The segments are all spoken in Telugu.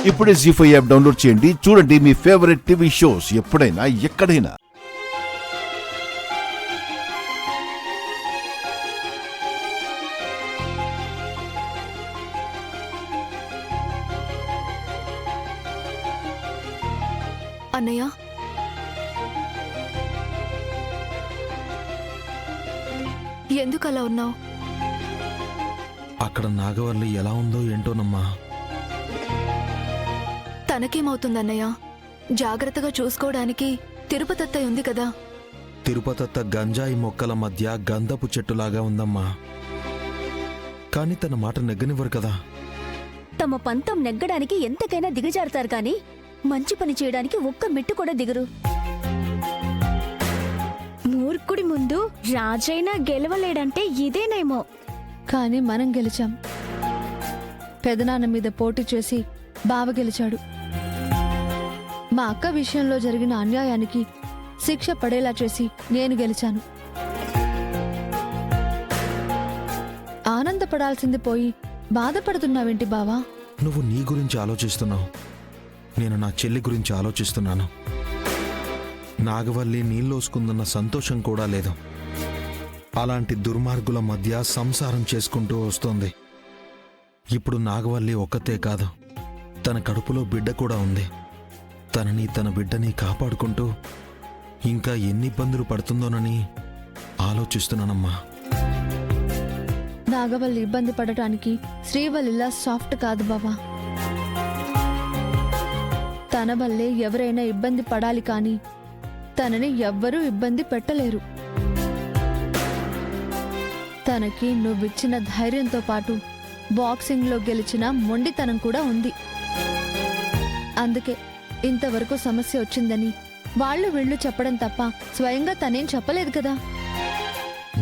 ఇప్పుడే జీ5 యాప్ డౌన్లోడ్ చేయండి. చూడండి మీ ఫేవరెట్ టీవీ షోస్ ఎప్పుడైనా ఎక్కడైనా. అన్నయ్య, ఎందుకు అలా ఉన్నావు? అక్కడ నాగవల్లి ఎలా ఉందో ఏంటోనమ్మా. తనకేమవుతుందన్నయ్య? జాగ్రత్తగా చూసుకోవడానికి తిరుపతత్తయ్య ఉంది కదా. తిరుపతత్త గంజాయి మొక్కల మధ్య గంధపు చెట్టులాగా ఉందమ్మా. కాని తన మాట నెగ్గనివ్వరు కదా. తమ పంతం నెగ్గడానికి ఎంతకైనా దిగజారుతారు కాని మంచి పని చేయడానికి ఒక్క మెట్టు కూడా దిగరు. మూర్ఖుడి ముందు రాజైనా గెలవలేడంటే ఇదేనేమో. కానీ మనం గెలిచాం. పెదనాన్న మీద పోటీ చేసి బావ గెలిచాడు. మా అక్క విషయంలో జరిగిన అన్యాయానికి శిక్ష పడేలా చేసి నేను గెలిచాను. ఆనందపడాల్సింది పోయి బాధపడుతున్నావేంటి బావా? నువ్వు నీ గురించి ఆలోచిస్తున్నావు, నేను నా చెల్లి గురించి ఆలోచిస్తున్నాను. నాగవల్లి నీళ్ళోసుకుందన్న సంతోషం కూడా లేదు. అలాంటి దుర్మార్గుల మధ్య సంసారం చేసుకుంటూ వస్తోంది. ఇప్పుడు నాగవల్లి ఒక్కతే కాదు, తన కడుపులో బిడ్డ కూడా ఉంది. తనని తన బిడ్డని కాపాడుకుంటూ ఇంకా ఎన్ని ఇబ్బందులు పడుతుందోనని ఆలోచిస్తున్నానమ్మా. నాగవల్లి ఇబ్బంది పడటానికి శ్రీవల్లిలా సాఫ్ట్ కాదు బావా. తన వల్లే ఎవరైనా ఇబ్బంది పడాలి కానీ తనని ఎవ్వరూ ఇబ్బంది పెట్టలేరు. తనకి నువ్విచ్చిన ధైర్యంతో పాటు బాక్సింగ్లో గెలిచిన మొండితనం కూడా ఉంది. అందుకే ఇంతవరకు సమస్య వచ్చిందని వాళ్ళు వీళ్ళు చెప్పడం తప్ప స్వయంగా తనేం చెప్పలేదు కదా.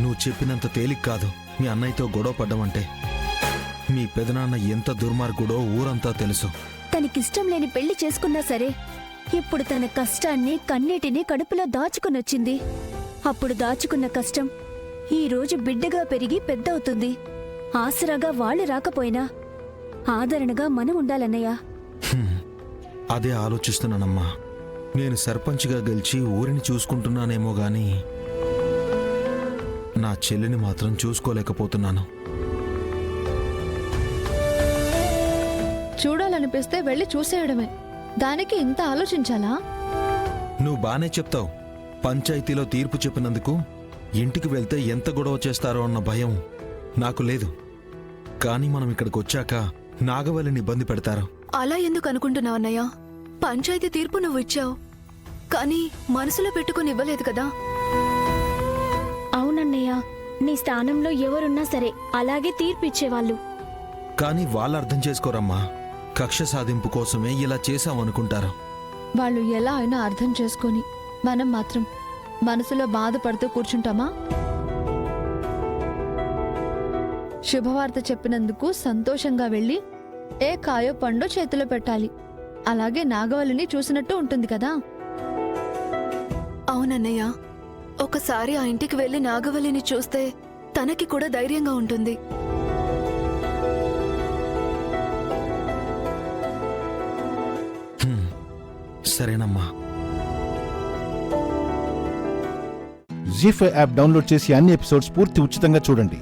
నువ్వు చెప్పినంత తేలిక కాదు మీ అన్నయ్యతో గొడవ పడ్డమంటే. మీ పెదనాన్న ఎంత దుర్మార్గుడో ఊరంతా తెలుసు. తనకిష్టం లేని పెళ్లి చేసుకున్నా సరే ఇప్పుడు తన కష్టాన్ని కన్నీటిని కడుపులో దాచుకునొచ్చింది. అప్పుడు దాచుకున్న కష్టం ఈ రోజు బిడ్డగా పెరిగి పెద్దవుతుంది. ఆసరాగా వాళ్ళు రాకపోయినా ఆదరణగా మనం ఉండాలన్నయ్య. అదే ఆలోచిస్తున్నానమ్మా. నేను సర్పంచ్గా గెలిచి ఊరిని చూసుకుంటున్నానేమో గాని నా చెల్లిని మాత్రం చూసుకోలేకపోతున్నాను. చూడాలనిపిస్తే వెళ్ళి చూసేయడమే, దానికి ఇంత ఆలోచించాలా? నువ్వు బానే చెప్తావు. పంచాయతీలో తీర్పు చెప్పినందుకు ఇంటికి వెళ్తే ఎంత గొడవ చేస్తారో అన్న భయం నాకు లేదు. కానీ మనం ఇక్కడికి వచ్చాక నాగవల్లిని ఇబ్బంది పెడతారు. అలా ఎందుకు అనుకుంటున్నావు అన్నయ్య? పంచాయతీ తీర్పు నువ్వు ఇచ్చావు, కానీ మనసులో పెట్టుకుని ఇవ్వలేదు కదా. అవునన్నయ్య, నీ స్థానంలో ఎవరున్నా సరే అలాగే తీర్పిచ్చేవాళ్ళు. కానీ వాళ్ళు అర్థం చేసుకోరమ్మా. కక్ష సాధింపు కోసమే ఇలా చేశామనుకుంటారు. వాళ్ళు ఎలా అయినా అర్థం చేసుకొని మనం మాత్రం మనసులో బాధపడుతూ కూర్చుంటామా? శుభవార్త చెప్పినందుకు సంతోషంగా వెళ్ళి ఏ కాయో పండో చేతిలో పెట్టాలి. అలాగే నాగవల్లిని చూసినట్టు ఉంటుంది కదా. అవునన్నయ్య, ఒకసారి ఆ ఇంటికి వెళ్లి నాగవల్లిని చూస్తే తనకి కూడా ధైర్యంగా ఉంటుంది. సరేనమ్మా. జీ5 యాప్ డౌన్లోడ్ చేసి అన్ని ఎపిసోడ్స్ పూర్తి ఉచితంగా చూడండి.